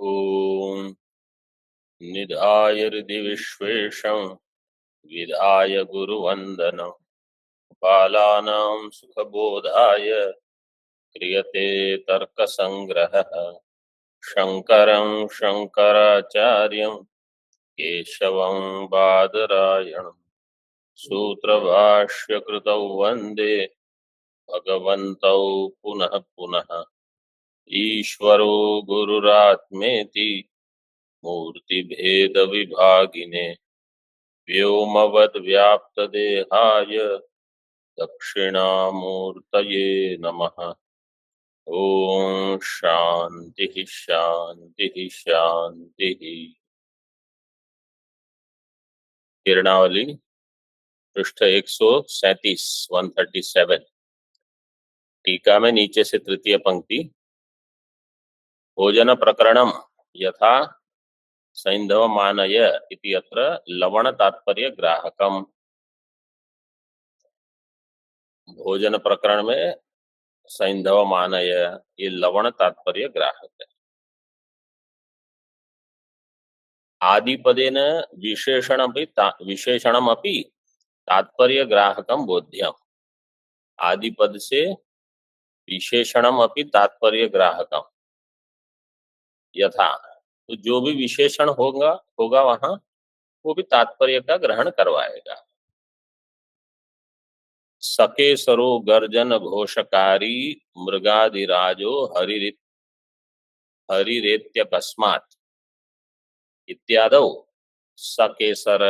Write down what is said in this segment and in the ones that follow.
ॐ निधाय हृदि विश्वेशं विधाय गुरुवन्दनं बालानां सुखबोधाय क्रियते तर्कसङ्ग्रहः। शङ्करं शङ्कराचार्यं केशवं बादरायणं सूत्रभाष्यकृतौ वन्दे भगवन्तौ पुनः पुनः। ईश्वरो गुरुरात्मेति मूर्तिभेदविभागिने व्योमवद्व्याप्तदेहाय दक्षिणामूर्तये नमः। ओम शांति शांति शांति। किरणावली पृष्ठ 137 137। टीका में नीचे से तृतीय पंक्ति। भोजन प्रकरणम यथा सैंधव मानय इति अत्र लवण तात्पर्य ग्राहकम। भोजन प्रकरण में सैंधव मानय ये लवण तात्पर्य ग्राहक है। आदिपदेन विशेषणमपि तात्पर्य ग्राहकम बोध्यम। आदिपद से विशेषणमपि तात्पर्य ग्राहकम यथा, तो जो भी विशेषण होगा वहां वो भी तात्पर्य का ग्रहण करवाएगा। सकेसरो गर्जन घोषकारी मृगादिराजो हरिरेत्यकस्मात् इत्यादौ सकेसर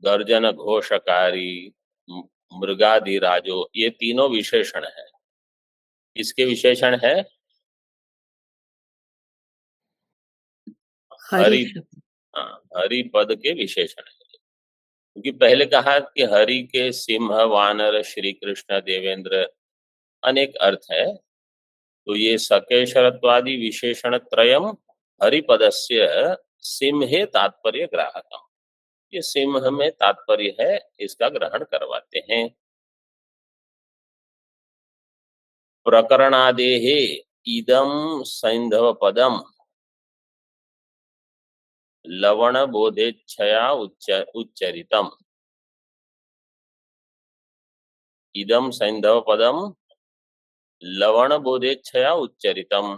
गर्जन घोषकारी मृगादिराजो ये तीनों विशेषण है। इसके विशेषण है हरि। हरि पद के विशेषण है। क्योंकि पहले कहा कि हरि के सिंह वानर श्री कृष्ण देवेंद्र अनेक अर्थ है, तो ये सकेशरत्वादि विशेषण त्रयम हरिपदस्य सिंहे तात्पर्य ग्राहकम, ये सिंह में तात्पर्य है, इसका ग्रहण करवाते हैं। प्रकरणादेहे इदम सैंधव पदम लवण बोधेच्छया उच्चरितम। इदम सैंधव पदम लवण बोधेच्छया उच्चरितम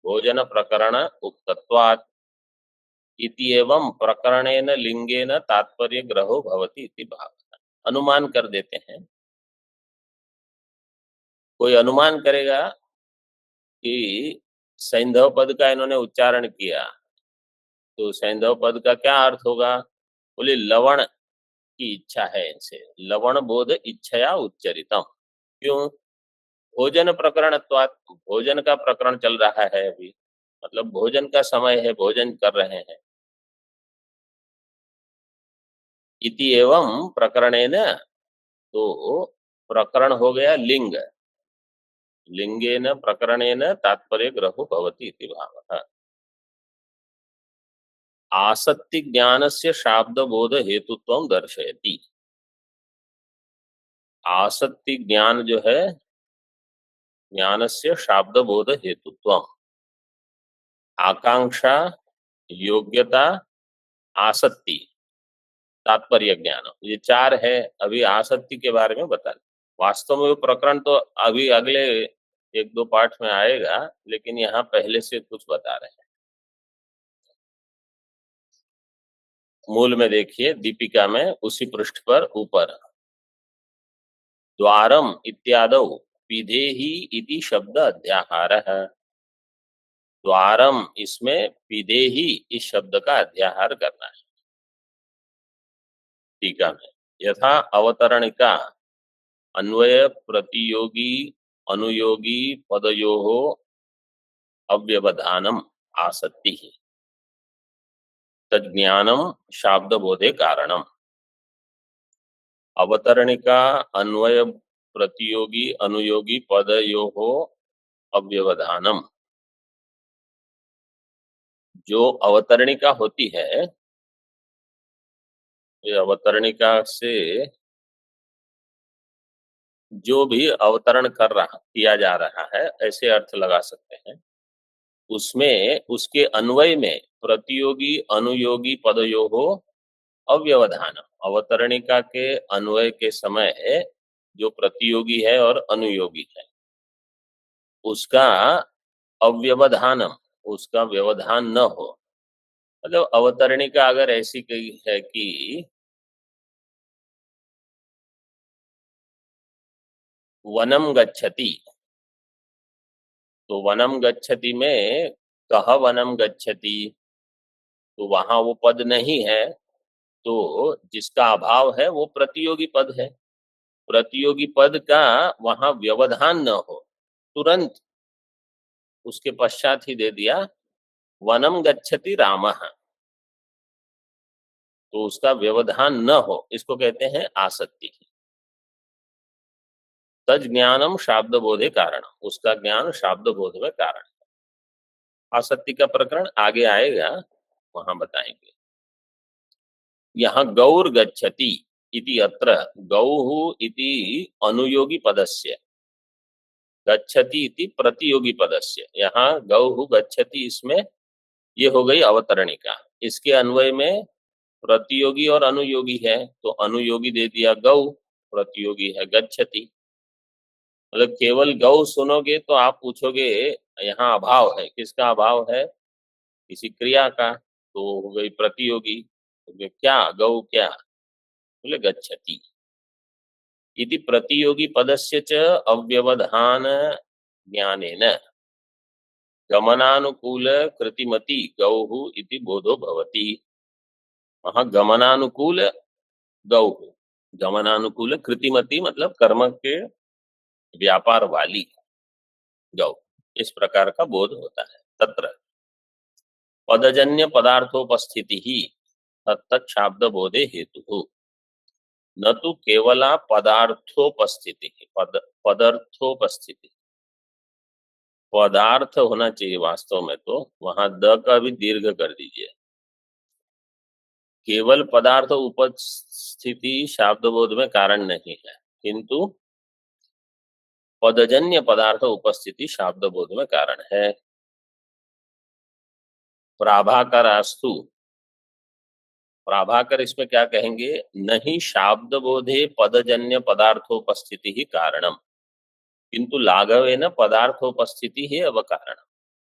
भोजन प्रकरण उक्तत्वात् इति एवं प्रकरणेन लिंगेन तात्पर्य ग्रहो भवति इति भावना। अनुमान कर देते हैं। कोई अनुमान करेगा कि सैंधव पद का इन्होंने उच्चारण किया तो सैंधव पद का क्या अर्थ होगा? बोले लवण की इच्छा है इनसे, लवण बोध इच्छया उच्चरितम। क्यों? भोजन प्रकरणत्वात्, भोजन का प्रकरण चल रहा है अभी, मतलब भोजन का समय है, भोजन कर रहे हैं। इति एवं प्रकरणेन, तो प्रकरण हो गया लिंग, लिंगेन प्रकरणेन तात्पर्य ग्रहो भवति इति भावः। आसक्ति ज्ञानस्य शाब्द बोध हेतुत्वं दर्शयति। आसक्ति ज्ञान जो है, ज्ञानस्य शाब्द बोध हेतुत्वं, आकांक्षा, योग्यता, आसक्ति, तात्पर्य ज्ञान, ये चार है। अभी आसक्ति के बारे में बता। वास्तव में वो प्रकरण तो अभी अगले एक दो पाठ में आएगा, लेकिन यहाँ पहले से कुछ बता रहे हैं। मूल में देखिए, दीपिका में उसी पृष्ठ पर ऊपर द्वारम इत्यादौ पिधेहि इति शब्द अध्याहारः। द्वारम, इसमें पिधेहि इस शब्द का अध्याहार करना है। टीका में यथा अवतरणिका अन्वय प्रतियोगी अनुयोगी पदयोः अव्यवधानम आसक्ति तज्ज्ञानम शाब्द बोधे कारणम। अवतरणिका अन्वय प्रतियोगी अनुयोगी पदयोः अव्यवधानम, जो अवतरणिका होती है, ये अवतरणिका से जो भी अवतरण किया जा रहा है, ऐसे अर्थ लगा सकते हैं। उसमें उसके अन्वय में प्रतियोगी अनुयोगी पदयोः अव्यवधान, अवतरणिका के अन्वय के समय जो प्रतियोगी है और अनुयोगी है उसका अव्यवधानम, उसका व्यवधान न हो। मतलब अवतरणिका अगर ऐसी कही है कि वनम गच्छति, तो वनम गच्छति में कह वनम गच्छति, तो वहां वो पद नहीं है, तो जिसका अभाव है वो प्रतियोगी पद है। प्रतियोगी पद का वहां व्यवधान न हो, तुरंत उसके पश्चात ही दे दिया वनम गच्छति रामः, तो उसका व्यवधान न हो, इसको कहते हैं आसक्ति। तज ज्ञानम शाब्द बोधे कारण, उसका ज्ञान शाब्द बोध में कारण। आसक्ति का प्रकरण आगे आएगा, वहां बताएंगे। यहाँ गौर गच्छति इति अत्र गौः इति अनुयोगी पदस्य, गच्छति इति प्रतियोगी पदस्य, यहाँ गौः गच्छति इसमें ये हो गई अवतरणिका। इसके अन्वय में प्रतियोगी और अनुयोगी है, तो अनुयोगी दे दिया गौ, प्रतियोगी है गच्छति। मतलब केवल गौ सुनोगे तो आप पूछोगे यहाँ अभाव है, किसका अभाव है? किसी क्रिया का, तो हो गई प्रतियोगी। तो क्या गौ, क्या बोले गच्छति इति प्रतियोगी पदस्य च अव्यवधान ज्ञानेन गमनानुकूल कृतिमति गौः इति बोधो भवति। वहां गमनानुकूल गौः, गमनानुकूल कृतिमति मतलब कर्म के व्यापार वाली गौ, इस प्रकार का बोध होता है। तत्र पदजन्य पदार्थोपस्थिति ही तत्त शाब्द बोधे हेतु, न तो केवला पदार्थोपस्थिति, पदार्थोपस्थिति, पदार्थ होना चाहिए वास्तव में, तो वहां द का भी दीर्घ कर दीजिए। केवल पदार्थ उपस्थिति शाब्द बोध में कारण नहीं है, किंतु पदजन्य पदार्थ उपस्थिति शाब्द बोध में कारण है। प्राभाकरास्तु, प्राभाकर इसमें क्या कहेंगे? नहीं शाब्द बोधे पदजन्य पदार्थोपस्थिति ही कारणम, किंतु लाघवेन पदार्थोपस्थिति ही अवकारणम।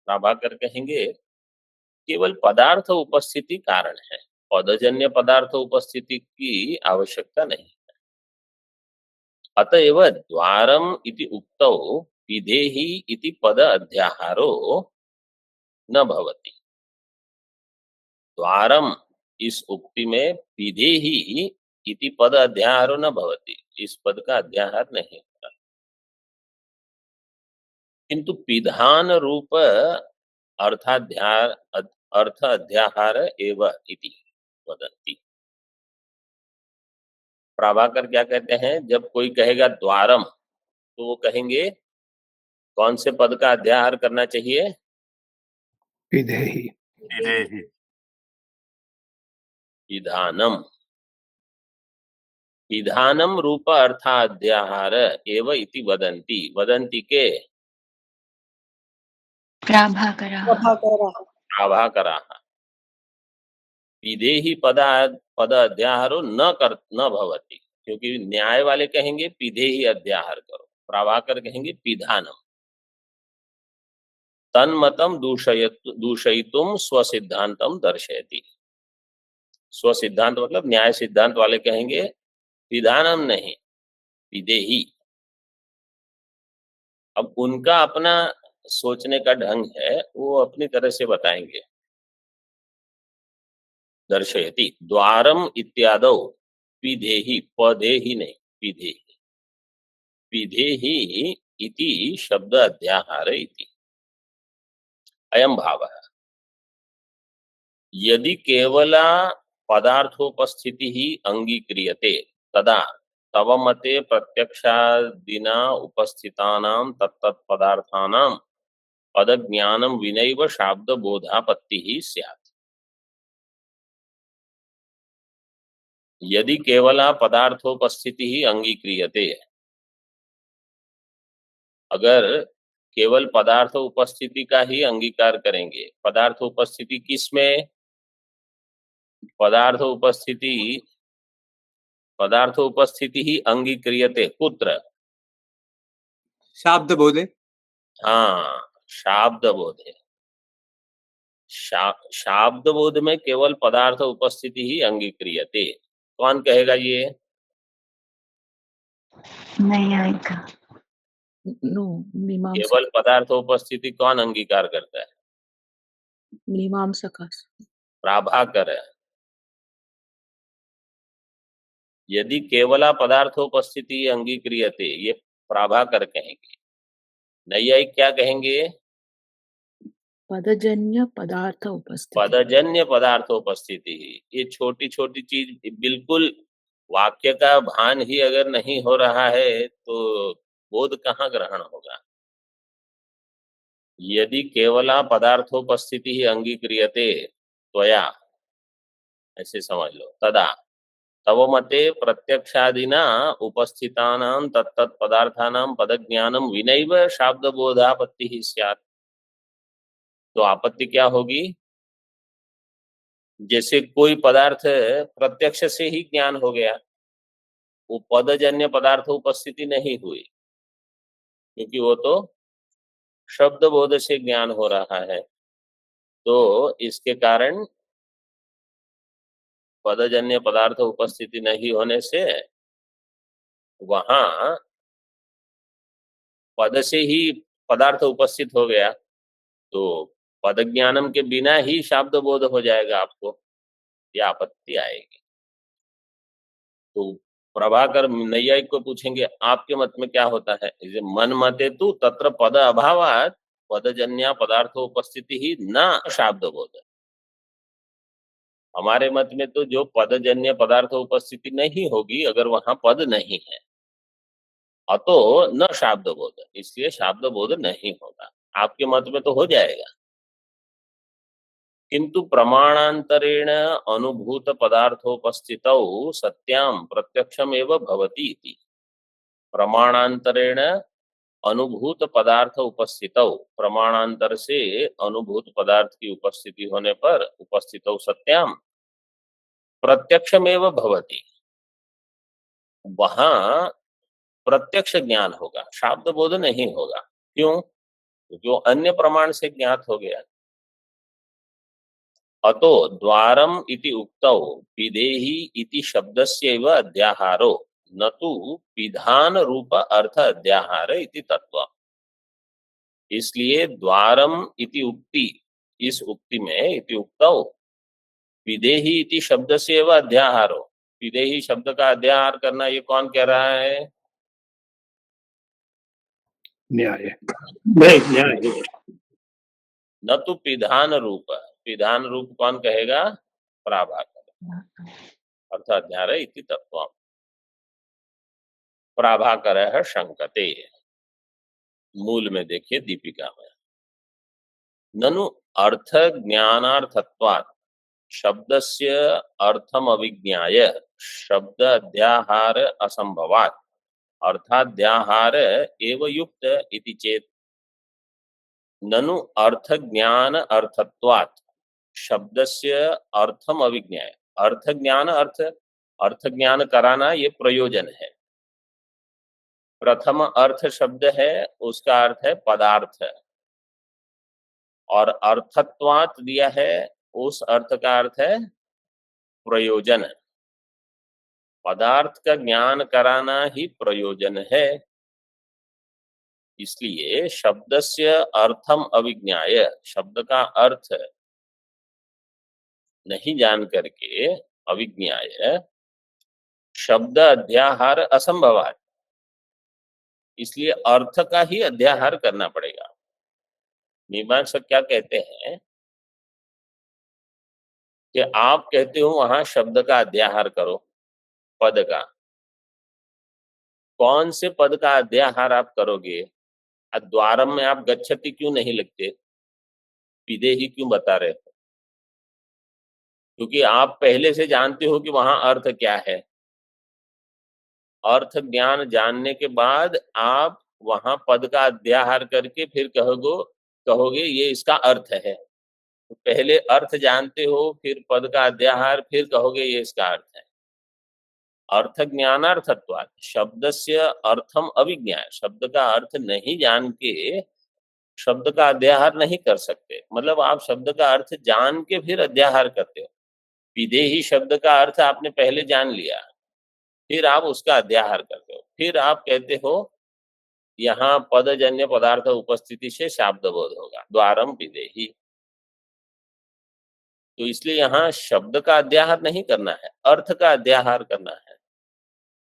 प्राभाकर कहेंगे केवल पदार्थ उपस्थिति कारण है, पदजन्य पदार्थ उपस्थिति की आवश्यकता नहीं। अतएव द्वारम इति उक्तौ विधेहि इति पद अध्याहारो न भवति। द्वारम इस उक्ति में विधेहि इति पद अध्याहारो न भवति, इस पद का अध्याहार नहीं होता, किंतु पिधान रूप अर्थाध्यार अर्थ अध्याहार एव इति वदन्ति। प्रभाकर क्या कहते हैं? जब कोई कहेगा द्वारम, तो वो कहेंगे कौन से पद का अध्याहार करना चाहिए? विधेहि, विधेहि। विधानम, विधानम रूप अर्थाध्याहार एव इति वदन्ति। वदन्ति के प्राभाकराः। प्राभाकराः। विधेहि पद अध्याहारो न भवति, क्योंकि न्याय वाले कहेंगे विधेहि अध्याहार करो, प्राभाकर कहेंगे विधानम। तन्मतम दूषयितुम स्वसिद्धांतम दर्शयति। स्वसिद्धांत मतलब न्याय सिद्धांत वाले कहेंगे विधानम नहीं, विधेहि। अब उनका अपना सोचने का ढंग है, वो अपनी तरह से बताएंगे। दर्शयति द्वारम इत्यादौ विधेहि, पदेहि नहीं, विधेहि। विधेहि इति शब्द अध्याहार इति अयम भावः। यदि केवला पदार्थोपस्थिति ही अंगीक्रियते तदा तव मते प्रत्यक्षादिना उपस्थितानां तत्तत् पदार्थानां पदज्ञानं विनैव शाब्द बोधापत्ति ही स्यात्। यदि केवला पदार्थोपस्थिति ही अंगीक्रियते, अगर केवल पदार्थ उपस्थिति का ही अंगीकार करेंगे। पदार्थ उपस्थिति किसमें? पदार्थ उपस्थिति ही अंगीक्रियते। कुत्र? शाब्द बोधे। हाँ, शाब्द बोधे। शाब्द बोध में केवल पदार्थ उपस्थिति ही अंगीक्रियते। कौन कहेगा ये? नहीं आएगा। नो, मीमांसा। केवल पदार्थ उपस्थिति कौन अंगीकार करता है? मीमांसा। प्राभाकर है। यदि केवला पदार्थोपस्थिति अंगीक्रियते, ये प्राभाकर कहेंगे। नैयायिक क्या कहेंगे? पदजन्य पदार्थ उपस्थिति। पदजन्य पदार्थोपस्थिति। ये छोटी छोटी चीज, बिल्कुल वाक्य का भान ही अगर नहीं हो रहा है तो बोध कहाँ ग्रहण होगा? यदि केवला पदार्थोपस्थिति ही अंगीक्रियते त्वया, ऐसे समझ लो, तदा तव मते प्रत्यक्षादिना उपस्थितानां तत्तत् पदार्थानां पदज्ञानं विनैव शाब्दबोधापत्तिः स्यात्। तो आपत्ति क्या होगी? जैसे कोई पदार्थ प्रत्यक्ष से ही ज्ञान हो गया, वो पदजन्य पदार्थ उपस्थिति नहीं हुई, क्योंकि वो तो शब्द बोध से ज्ञान हो रहा है। तो इसके कारण पदजन्य पदार्थ उपस्थिति नहीं होने से वहां पद से ही पदार्थ उपस्थित हो गया, तो पद ज्ञानम के बिना ही शाब्द बोध हो जाएगा आपको, यह आपत्ति आएगी। तो प्रभाकर नैयायिक को पूछेंगे आपके मत में क्या होता है? मन मते तु तत्र पद अभावात् पदजन्य पदार्थो उपस्थिति ही न शाब्द बोध। हमारे मत में तो जो पदजन्य पदार्थ उपस्थिति नहीं होगी अगर वहां पद नहीं है, अतो न शाब्द बोध, इसलिए शाब्द बोध नहीं होगा। आपके मत में तो हो जाएगा, किंतु प्रमाणांतरेण अनुभूत पदार्थोपस्थितौ सत्याम प्रत्यक्षम एव भवति इति। प्रमाणांतरेण अनुभूत पदार्थ उपस्थितौ, प्रमाणांतर से अनुभूत पदार्थ की उपस्थिति होने पर उपस्थितौ सत्याम प्रत्यक्षमेव भवति, वहां प्रत्यक्ष ज्ञान होगा, शाब्द बोध नहीं होगा। क्यों? जो अन्य प्रमाण से ज्ञात हो गया। अतो द्वारम इति उक्तौ पिदेहि इति शब्दस्यैव अध्याहारो न तु पिधान रूप अर्थ अध्याहार इति तत्व। इसलिए द्वारम इति उक्ति, इस उक्ति में इति उक्तौ पिदेहि इति शब्दस्यैव अध्याहारो, पिदेहि शब्द का अध्याहार करना ये कौन कह रहा है? न्याय। न तो पिधान रूप, पिधान रूप कौन कहेगा? प्राभाकर। अर्थात अध्याहार इति तत्व। प्राभाकर शंकते, मूल में देखिए दीपिका में, ननु अर्थ ज्ञानार्थत्वात् शब्दस्य अर्थम अविज्ञाय शब्द अध्याहार असंभवात् अर्थाध्याहार एव युक्त इति चेत ननु अर्थ ज्ञान अर्थत्वात् शब्दस्य अर्थम अविज्ञाय। अर्थ ज्ञान, अर्थ ज्ञान कराना ये प्रयोजन है। प्रथम अर्थ शब्द है, उसका अर्थ है पदार्थ, और अर्थत्वात् दिया है, उस अर्थ का अर्थ है प्रयोजन। पदार्थ का ज्ञान कराना ही प्रयोजन है, इसलिए शब्दस्य अर्थम अविज्ञाय, शब्द का अर्थ नहीं जान करके अविज्ञाय शब्द अध्याहार असंभवात्, इसलिए अर्थ का ही अध्याहार करना पड़ेगा। मीमांसक क्या कहते हैं कि आप कहते हो वहां शब्द का अध्याहार करो, पद का। कौन से पद का अध्याहार आप करोगे? द्वारम में आप गच्छति क्यों नहीं लिखते, पिदे ही क्यों बता रहे हो? क्योंकि आप पहले से जानते हो कि वहां अर्थ क्या है। अर्थ ज्ञान जानने के बाद आप वहां पद का अध्याहार करके फिर कहोगे ये इसका अर्थ है। तो पहले अर्थ जानते हो, फिर पद का अध्याहार, फिर कहोगे ये इसका अर्थ है। अर्थ ज्ञानार्थत्वात् शब्दस्य अर्थम अविज्ञाय, शब्द का अर्थ नहीं जान के शब्द का अध्याहार नहीं कर सकते। मतलब आप शब्द का अर्थ जान के फिर अध्याहार करते हो। विदेही शब्द का अर्थ आपने पहले जान लिया, फिर आप उसका अध्याहार करते हो, फिर आप कहते हो यहाँ पदजन्य पदार्थ उपस्थिति से शाब्द बोध होगा, द्वारम विदेही। तो इसलिए यहाँ शब्द का अध्याहार नहीं करना है, अर्थ का अध्याहार करना है।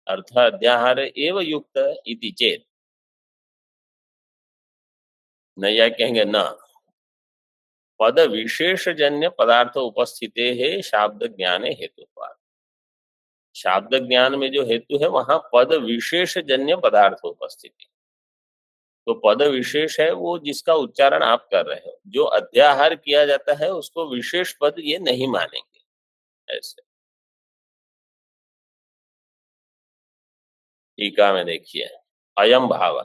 अर्थ अध्याहार एव युक्त इति चेत, नैया कहेंगे न, पद विशेष जन्य पदार्थ उपस्थिते है शाब्द ज्ञाने हेतुत्वात्। शाब्द ज्ञान में जो हेतु है वहां पद विशेष जन्य पदार्थ उपस्थिति। तो पद विशेष है वो जिसका उच्चारण आप कर रहे हो, जो अध्याहार किया जाता है उसको विशेष पद ये नहीं मानेंगे। ऐसे टीका में देखिए, अयम भाव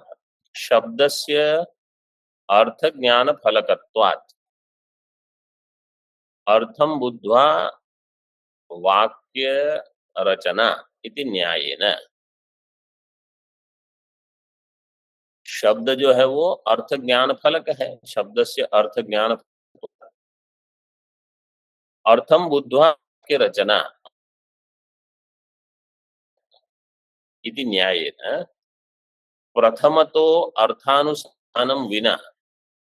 शब्दस्य अर्थ ज्ञान फलकत्वात् अर्थम बुद्ध्वा वाक्य रचना इति न्यायेन। शब्द जो है वो अर्थ ज्ञान फलक है, शब्द से अर्थ ज्ञान, अर्थम बुद्ध्वा वाक्य रचना इति न्यायेन प्रथमतो अर्थानुसंधानं विना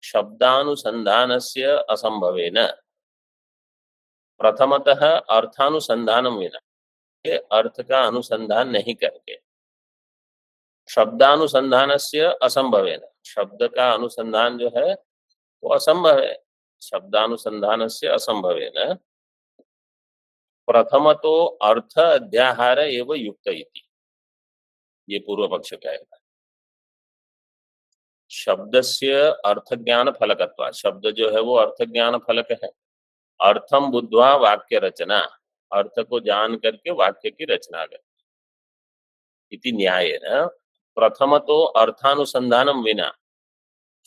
शब्दानुसंधानस्य असंभवेन। प्रथमतः अर्थानुसंधानं विना, के अर्थ का अनुसंधान नहीं करके, शब्दानुसंधानस्य असंभवेन, शब्द का अनुसंधान जो है वो असंभव है, शब्दानुसंधानस्य असंभवेन प्रथमतो अर्थ अध्याहार एवं युक्त इति, ये पूर्व पक्ष कहेगा। शब्दस्य अर्थ ज्ञान फलकत्वात्, शब्द जो है वो अर्थ ज्ञान फलक है। अर्थम बुद्ध्वा वाक्य रचना, अर्थ को जान करके वाक्य की रचना कर, इति न्यायेन प्रथमतो अर्थानुसंधानम विना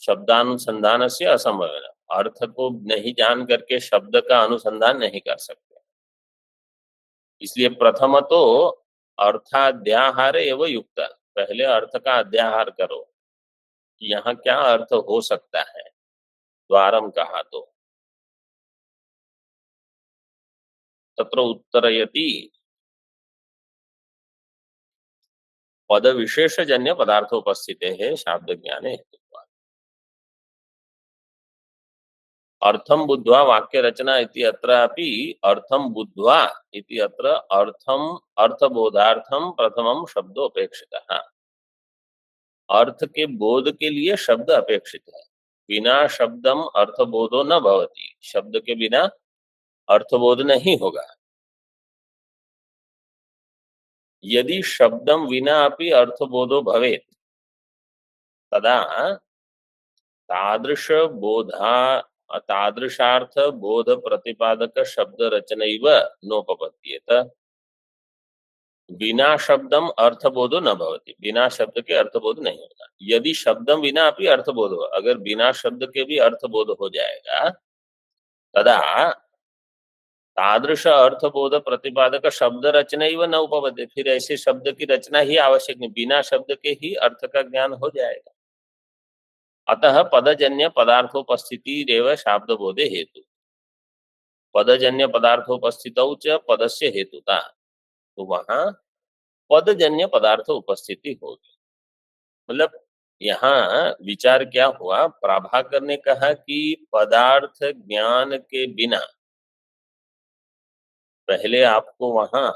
शब्दानुसंधानस्य असंभवेन, अर्थ को नहीं जान करके शब्द का अनुसंधान नहीं कर सकते। इसलिए प्रथमतो अर्थाध्याहार एवं युक्त, पहले अर्थ का अध्याहार करो कि यहाँ क्या अर्थ हो सकता है। द्वारम कहा तो तत्र उत्तरयति पद विशेष जन्य पदार्थोपस्थिते है शाब्द ज्ञाने हेतुत्वात्। अर्थम बुद्ध्वा वाक्य रचना इति अत्रापि अर्थम बुद्ध्वा इति अत्र अर्थम अर्थबोधार्थम प्रथमम शब्दो अपेक्षितः, अर्थ के बोध के लिए शब्द अपेक्षित है। बिना शब्दम अर्थबोधो न भवति, शब्द के बिना अर्थबोध नहीं होगा। यदि शब्दम विना अपि अर्थबोधो भवेत् तदा तादृश बोधा तादृशार्थ बोध प्रतिपादक शब्द रचनैव नोपपद्येत। बिना शब्दम अर्थबोधो न भवति, बिना शब्द के अर्थबोध नहीं होगा। यदि शब्दम बिना अपि अर्थबोध हो, अगर बिना शब्द के भी अर्थबोध हो जाएगा तदा तादृश अर्थबोध प्रतिपादक शब्द रचना ही न उपपद्य, फिर ऐसे शब्द की रचना ही आवश्यक नहीं, बिना शब्द के ही अर्थ का ज्ञान हो जाएगा। अतः पदजन्य पदार्थोपस्थिति रेव शाब्द बोधे हेतु, पदजन्य पदार्थोपस्थितौ च पदस्य हेतुता, तो वहां पदजन्य पदार्थ उपस्थिति होगी। मतलब यहाँ विचार क्या हुआ, प्रभाकर ने कहा कि पदार्थ ज्ञान के बिना पहले आपको वहां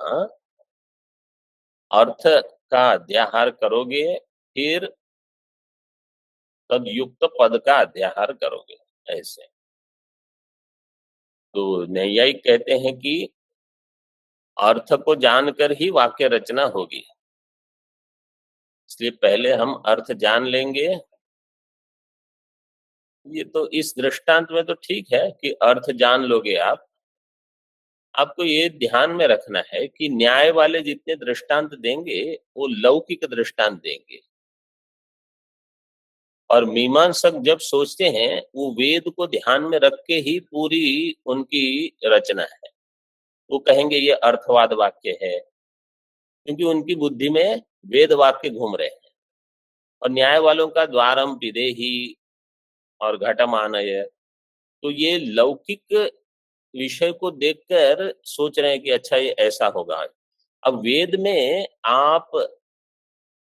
अर्थ का अध्याहार करोगे, फिर तद युक्त पद का अध्याहार करोगे। ऐसे तो नैयायिक कहते हैं कि अर्थ को जानकर ही वाक्य रचना होगी, इसलिए पहले हम अर्थ जान लेंगे। ये तो इस दृष्टांत में तो ठीक है कि अर्थ जान लोगे आप। आपको ये ध्यान में रखना है कि न्याय वाले जितने दृष्टांत देंगे वो लौकिक दृष्टांत देंगे, और मीमांसक जब सोचते हैं वो वेद को ध्यान में रख के ही पूरी उनकी रचना है। वो कहेंगे ये अर्थवाद वाक्य है, क्योंकि उनकी बुद्धि में वेद वाक्य घूम रहे हैं। और न्याय वालों का द्वारम विदेही और घटमानय, तो ये लौकिक विषय को देखकर सोच रहे हैं कि अच्छा ये ऐसा होगा। अब वेद में आप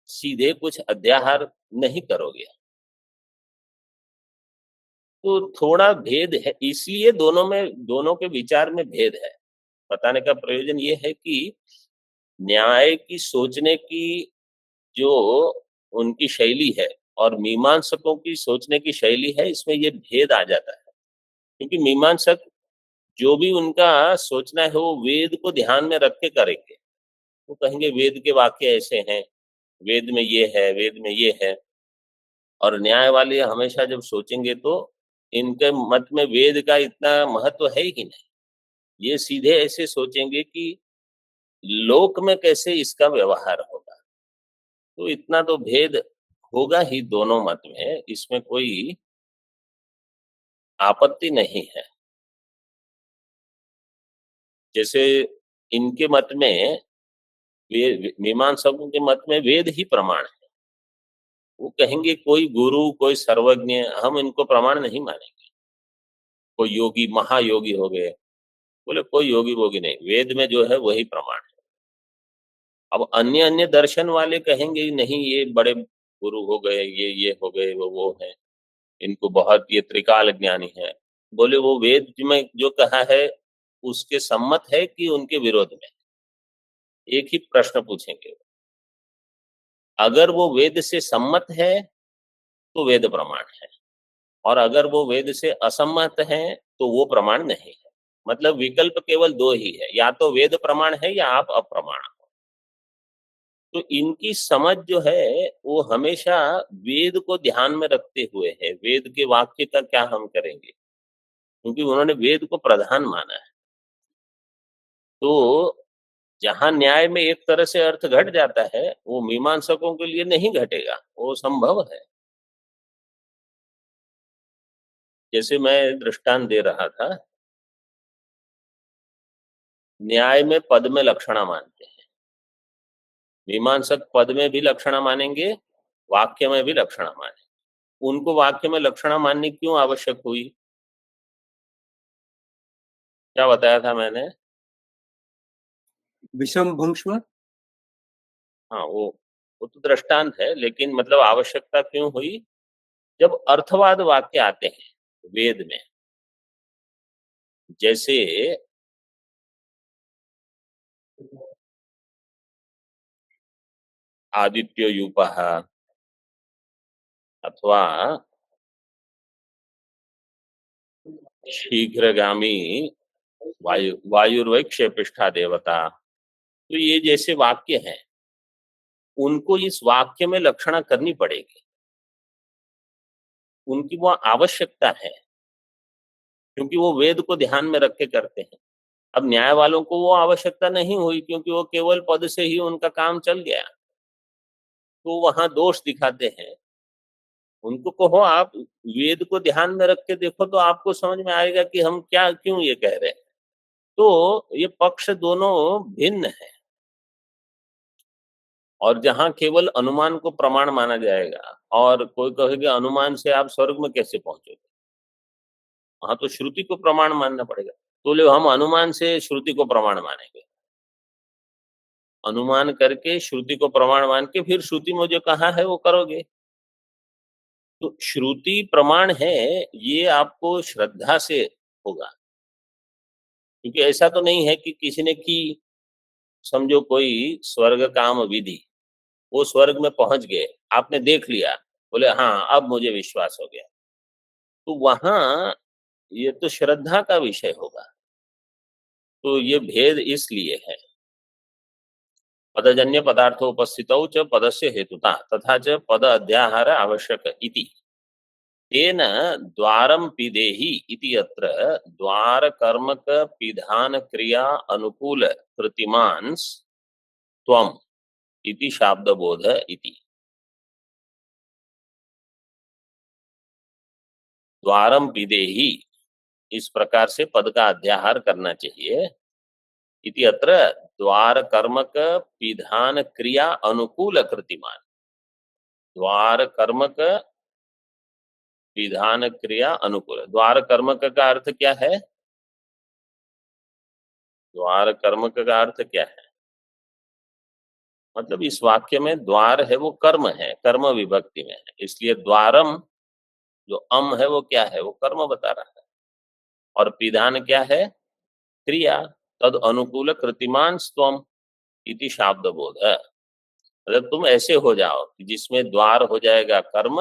सीधे कुछ अध्याहार नहीं करोगे, तो थोड़ा भेद है, इसलिए दोनों के विचार में भेद है। बताने का प्रयोजन ये है कि न्याय की सोचने की जो उनकी शैली है और मीमांसकों की सोचने की शैली है, इसमें ये भेद आ जाता है। क्योंकि मीमांसक जो भी उनका सोचना है वो वेद को ध्यान में रख के करेंगे। वो कहेंगे वेद के वाक्य ऐसे हैं, वेद में ये है, वेद में ये है। और न्याय वाले हमेशा जब सोचेंगे तो इनके मत में वेद का इतना महत्व है ही नहीं। ये सीधे ऐसे सोचेंगे कि लोक में कैसे इसका व्यवहार होगा। तो इतना तो भेद होगा ही दोनों मत में, इसमें कोई आपत्ति नहीं है। जैसे इनके मत में मीमांसकों के मत में वेद ही प्रमाण है। वो कहेंगे कोई गुरु, कोई सर्वज्ञ, हम इनको प्रमाण नहीं मानेंगे। कोई योगी, महायोगी हो गए, बोले कोई योगी वोगी नहीं, वेद में जो है वही प्रमाण है। अब अन्य अन्य दर्शन वाले कहेंगे नहीं ये बड़े गुरु हो गए, ये हो गए, वो है, इनको बहुत ये त्रिकाल ज्ञानी है। बोले वो वेद में जो कहा है उसके सम्मत है कि उनके विरोध में? एक ही प्रश्न पूछेंगे। अगर वो वेद से सम्मत है तो वेद प्रमाण है, और अगर वो वेद से असम्मत है तो वो प्रमाण नहीं है। मतलब विकल्प केवल दो ही है, या तो वेद प्रमाण है या आप अप्रमाण हो। तो इनकी समझ जो है वो हमेशा वेद को ध्यान में रखते हुए है, वेद के वाक्य का क्या हम करेंगे, क्योंकि उन्होंने वेद को प्रधान माना है। तो जहां न्याय में एक तरह से अर्थ घट जाता है, वो मीमांसकों के लिए नहीं घटेगा, वो संभव है। जैसे मैं दृष्टांत दे रहा था, न्याय में पद में लक्षणा मानते हैं, मीमांसक पद में भी लक्षणा मानेंगे, वाक्य में भी लक्षणा मानेंगे। उनको वाक्य में लक्षणा माननी क्यों आवश्यक हुई? क्या बताया था मैंने? विषम भुंक्ष्व। हाँ, वो तो दृष्टांत है, लेकिन मतलब आवश्यकता क्यों हुई? जब अर्थवाद वाक्य आते हैं वेद में, जैसे आदित्य यूपः, अथवा शीघ्रगामी वायुर्वैक्षेपिष्ठा देवता, तो ये जैसे वाक्य हैं, उनको इस वाक्य में लक्षणा करनी पड़ेगी, उनकी वो आवश्यकता है, क्योंकि वो वेद को ध्यान में रख के करते हैं। अब न्याय वालों को वो आवश्यकता नहीं हुई, क्योंकि वो केवल पद से ही उनका काम चल गया, तो वहां दोष दिखाते हैं। उनको कहो आप वेद को ध्यान में रख के देखो, तो आपको समझ में आएगा कि हम क्या क्यों ये कह रहे हैं। तो ये पक्ष दोनों भिन्न है। और जहां केवल अनुमान को प्रमाण माना जाएगा, और कोई कहेगा अनुमान से आप स्वर्ग में कैसे पहुंचोगे, वहां तो श्रुति को प्रमाण मानना पड़ेगा। तो ले हम अनुमान से श्रुति को प्रमाण मानेंगे, अनुमान करके श्रुति को प्रमाण मान के फिर श्रुति में जो कहा है वो करोगे। तो श्रुति प्रमाण है, ये आपको श्रद्धा से होगा। क्योंकि ऐसा तो नहीं है कि किसी ने की, समझो कोई स्वर्ग काम विधि, वो स्वर्ग में पहुंच गए, आपने देख लिया, बोले हाँ अब मुझे विश्वास हो गया, तो वहां ये तो श्रद्धा का विषय होगा। तो ये भेद इसलिए है। पदजन्य पदार्थोपस्थितौ च पदस्य हेतुता तथा च पद अध्याहार आवश्यक इति तेन द्वारम पिदेहि इति अत्र द्वार कर्मक पिधान क्रिया अनुकूल कृतिमांस त्वम इति शाब्द बोध इति। द्वारम पिदेहि, इस प्रकार से पद का अध्याहार करना चाहिए। इति अत्र द्वार कर्मक पिधान क्रिया अनुकूल कृतिमान। द्वार कर्मक विधान क्रिया अनुकूल। द्वार कर्मक का अर्थ क्या है? द्वार कर्मक का अर्थ क्या है? मतलब इस वाक्य में द्वार है वो कर्म है, कर्म विभक्ति में है, इसलिए द्वारम जो अम है वो क्या है? वो कर्म बता रहा है। और पिधान क्या है? क्रिया। तद अनुकूल कृतिमान स्वम इति शाब्द बोध। मतलब तुम ऐसे हो जाओ कि जिसमें द्वार हो जाएगा कर्म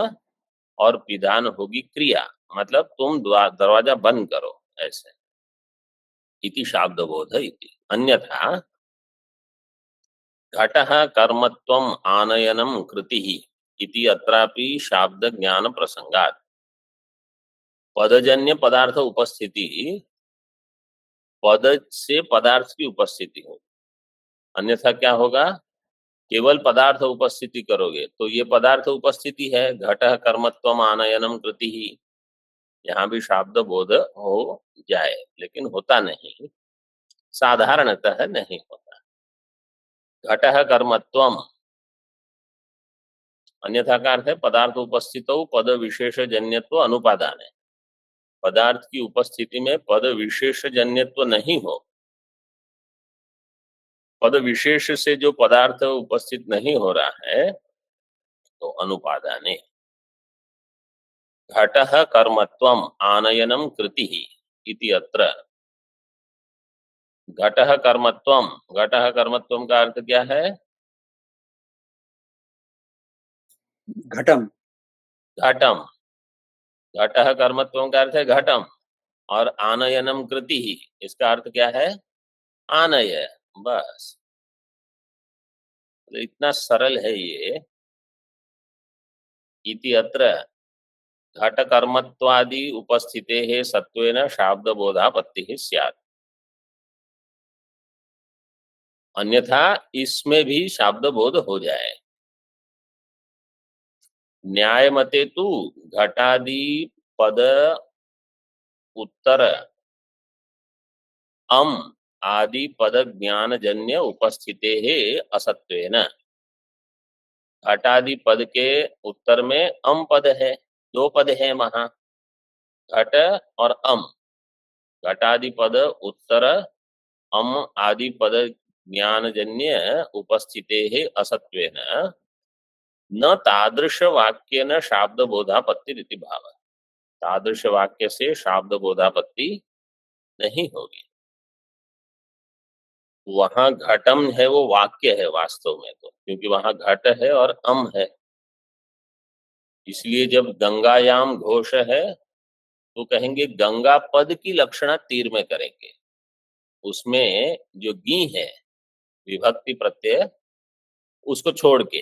और पिधान होगी क्रिया, मतलब तुम दरवाजा बंद करो ऐसे। इति शाब्द बोध इति। अन्यथा घटः कर्मत्वम् आनयनं कृतिः इति अत्रापि शाब्द ज्ञान प्रसंगात्। पदजन्य पदार्थ उपस्थिति, पद से पदार्थ की उपस्थिति हो, अन्यथा क्या होगा? केवल पदार्थ उपस्थिति करोगे तो ये पदार्थ उपस्थिति है, घटः कर्मत्वम् आनयनं कृतिः, यहाँ भी शाब्द बोध हो जाए, लेकिन होता नहीं, साधारणतः नहीं होता। घटः कर्मत्वम्, अन्यथा का अर्थ है पदार्थ उपस्थित हो पद विशेष जन्यत्व अनुपादान है। पदार्थ की उपस्थिति में पद विशेष जन्यत्व नहीं हो, पद विशेष से जो पदार्थ उपस्थित नहीं हो रहा है तो अनुपादाने। घटः कर्मत्वम् आनयनं कृतिः इति अत्र। घटः कर्मत्वम्, घटः कर्मत्वम् का अर्थ क्या है? घटम। घटम। घटः कर्मत्वम् का अर्थ है घटम, और आनयनम कृति ही, इसका अर्थ क्या है? आनय। बस तो इतना सरल है ये। इति अत्र घट कर्मत्वादि उपस्थितेः सत्वेन शाब्द बोधापत्तिः स्यात्। अन्यथा इसमें भी शाब्द बोध हो जाए। न्याय मते तु घटादि पद उत्तर अम आदि पद ज्ञान जन्य उपस्थितेः असत्वेन। घटादि पद के उत्तर में अम पद है, दो पद है वहां, घट और अम। घटादि पद उत्तर अम आदि पद ज्ञानजन्य उपस्थिते असत्वेन न तादृश वाक्येन शाब्द बोधापत्ति भाव। तादृश वाक्य से शाब्द बोधापत्ति नहीं होगी। वहां घटम है वो वाक्य है वास्तव में तो, क्योंकि वहां घट है और अम है, इसलिए जब गंगायाम घोष है तो कहेंगे गंगा पद की लक्षणा तीर में करेंगे। उसमें जो गी है विभक्ति प्रत्यय, उसको छोड़ के,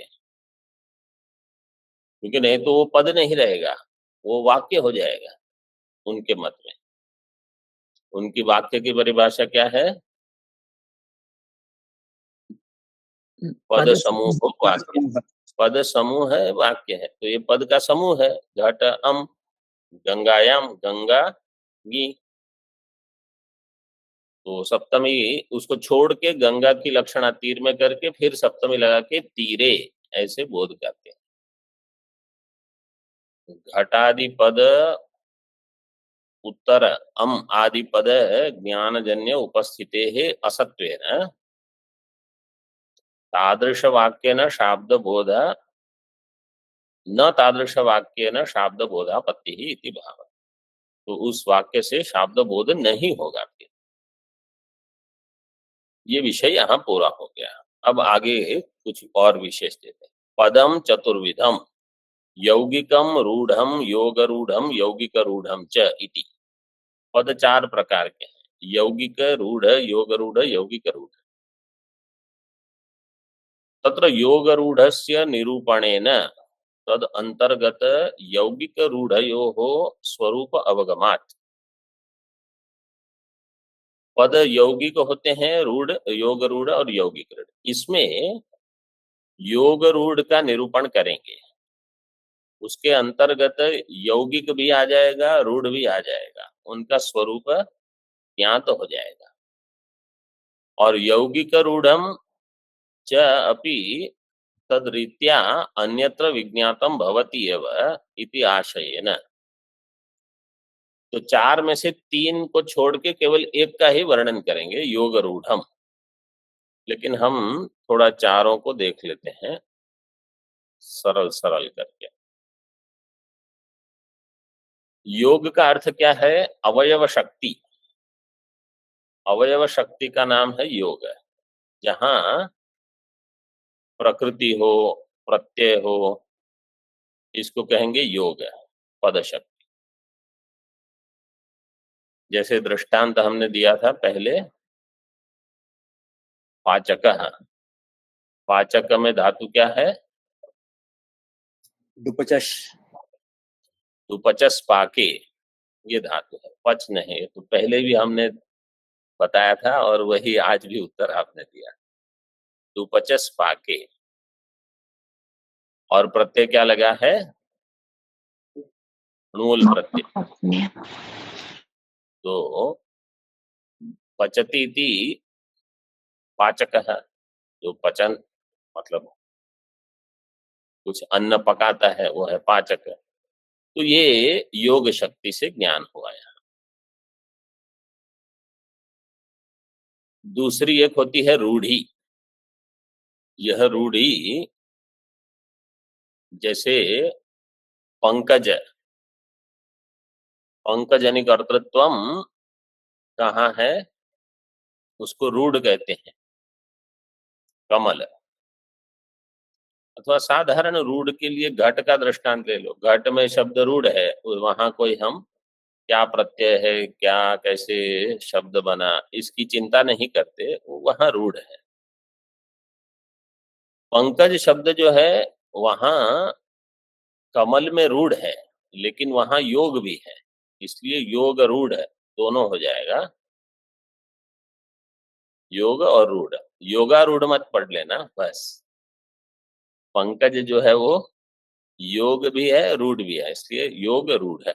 क्योंकि नहीं तो वो पद नहीं रहेगा, वो वाक्य हो जाएगा उनके मत में। उनकी वाक्य की परिभाषा क्या है? पद समूह को वाक्य, पद समूह है वाक्य है, तो ये पद का समूह है। घट अम, गंगायाम गंगा गी, तो सप्तमी उसको छोड़ के गंगा की लक्षणा तीर में करके फिर सप्तमी लगा के तीरे ऐसे बोध करते हैं। घटादि पद उत्तर अम आदि पद ज्ञानजन्य उपस्थिते असत्वेन तादृश वाक्येन शाब्द बोध न तादृश वाक्येन शाब्द बोधापत्ति ही इति भाव। तो उस वाक्य से शाब्द बोध नहीं होगा फिर। ये विषय यहाँ पूरा हो गया। अब आगे कुछ और विशेष देते हैं। पदम चतुर्विधम यौगिकम रूढ़म योग रूढ़म यौगिक रूढ़म च इति। पद चार प्रकार के हैं, यौगिक रूढ़ योग रूढ़ यौगिक रूढ़। तत्र योग रूढ़स्य निरूपणेन तद अंतर्गत यौगिक रूढ़योः स्वरूप अवगमात्। पद यौगिक होते हैं, रूढ़ योग रूढ़ और यौगिक रूढ़। इसमें योग रूढ़ का निरूपण करेंगे। उसके अंतर्गत यौगिक भी आ जाएगा, रूढ़ भी आ जाएगा, उनका स्वरूप ज्ञात हो जाएगा। और यौगिक रूढ़म च अपि तद्रीत्या अन्यत्र विज्ञातम भवति एव इति आशयेन। तो चार में से तीन को छोड़ के केवल एक का ही वर्णन करेंगे, योग रूढ़म। लेकिन हम थोड़ा चारों को देख लेते हैं सरल सरल करके। योग का अर्थ क्या है? अवयव शक्ति। अवयव शक्ति का नाम है योग। जहां प्रकृति हो, प्रत्यय हो, इसको कहेंगे योग, पद शक्ति। जैसे दृष्टांत हमने दिया था पहले, पाचक। पाचक में धातु क्या है? डुपचश। उपचस पाके, ये धातु है, पच नहीं। तो पहले भी हमने बताया था और वही आज भी उत्तर आपने दिया, उपचस पाके। और प्रत्यय क्या लगा है? णूल प्रत्यय। तो पचती थी पाचक, जो पचन मतलब कुछ अन्न पकाता है, वो है पाचक। तो ये योग शक्ति से ज्ञान हुआ है। दूसरी एक होती है रूढ़ी। यह रूढ़ी जैसे पंकज, पंकजनि कर्तृत्वम कहाँ है? उसको रूढ़ कहते हैं, कमल। अथवा साधारण रूढ़ के लिए घट का दृष्टांत ले लो। घट में शब्द रूढ़ है, वहां कोई हम क्या प्रत्यय है, क्या कैसे शब्द बना, इसकी चिंता नहीं करते, वो वहां रूढ़ है। पंकज शब्द जो है वहां कमल में रूढ़ है, लेकिन वहां योग भी है, इसलिए योग रूढ़ दोनों हो जाएगा। योग और रूढ़, योगारूढ़ मत पढ़ लेना बस। पंकज जो है वो योग भी है, रूढ़ भी है, इसलिए योग रूढ़ है।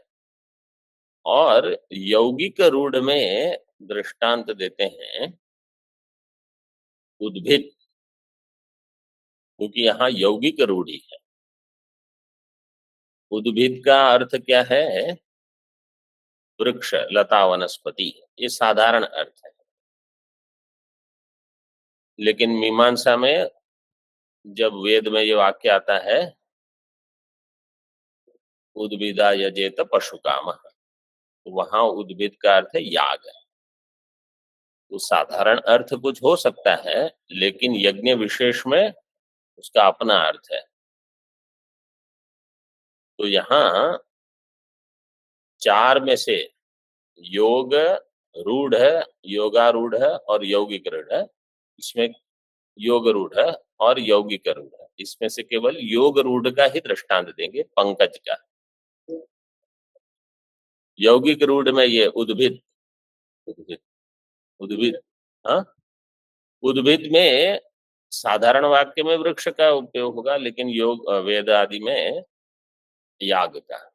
और यौगिक रूढ़ में दृष्टांत देते हैं उद्भिद, क्योंकि यहाँ यौगिक रूढ़ी है। उद्भिद का अर्थ क्या है? वृक्ष, लता, वनस्पति, ये साधारण अर्थ है। लेकिन मीमांसा में जब वेद में ये वाक्य आता है, उद्भिदा यजेत पशु काम, तो वहां उद्भिद का अर्थ है याग। तो साधारण अर्थ कुछ हो सकता है, लेकिन यज्ञ विशेष में उसका अपना अर्थ है। तो यहाँ चार में से योग रूढ़, योगारूढ़ और यौगिक रूढ़, इसमें योग रूढ़ और यौगिक रूढ़, इसमें से केवल योग रूढ़ का ही दृष्टांत देंगे, पंकज का। यौगिक रूढ़ में ये उद्भिद, उद्भिद, उद्भिद, हाँ, उद्भिद में साधारण वाक्य में वृक्ष का उपयोग होगा, लेकिन योग वेद आदि में याग का।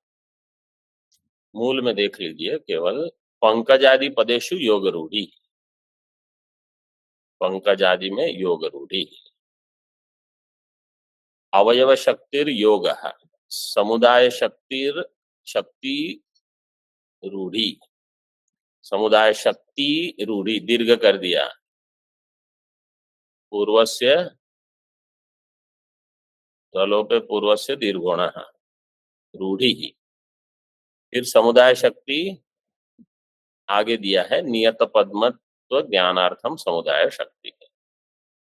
मूल में देख लीजिए, केवल पंकज आदि पदेशु योग रूढ़ी, पंकज आदि में योग रूढ़ी। अवयव शक्तिर योग, समुदाय शक्तिर शक्ति रूढ़ी, समुदाय शक्ति रूढ़ी, दीर्घ कर दिया, पूर्वस्य तलोपे पूर्वस्य दीर्घोण रूढ़ी ही। फिर समुदाय शक्ति आगे दिया है, नियत पद्मत्व ज्ञानार्थम समुदाय शक्ति है,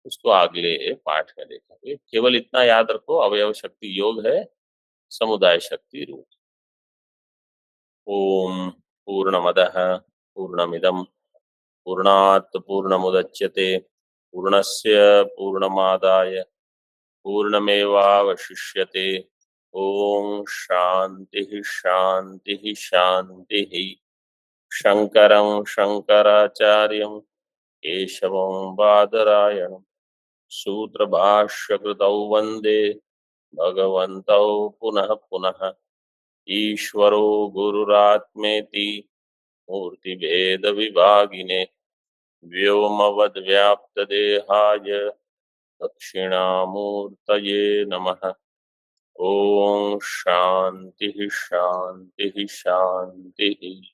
उसको अगले पाठ में देखेंगे। केवल इतना याद रखो, अवयव शक्ति योग है, समुदाय शक्ति रूढ़। ओम पूर्णमदः पूर्णमिदं पूर्णात् पूर्णमुदच्यते पूर्णस्य पूर्णमादाय पूर्णमेवावशिष्यते। ओम शांति शांति शांति। शंकरं शंकराचार्यं केशवं बादरायणं सूत्रभाष्यकृतौ वन्दे भगवन्तौ पुनः पुनः ईश्वरो गुरुरात्मेति मूर्तिभेदविभागिने व्योमवद्व्याप्तदेहाय दक्षिणामूर्तये नमः। ओम शांति शांति शांति।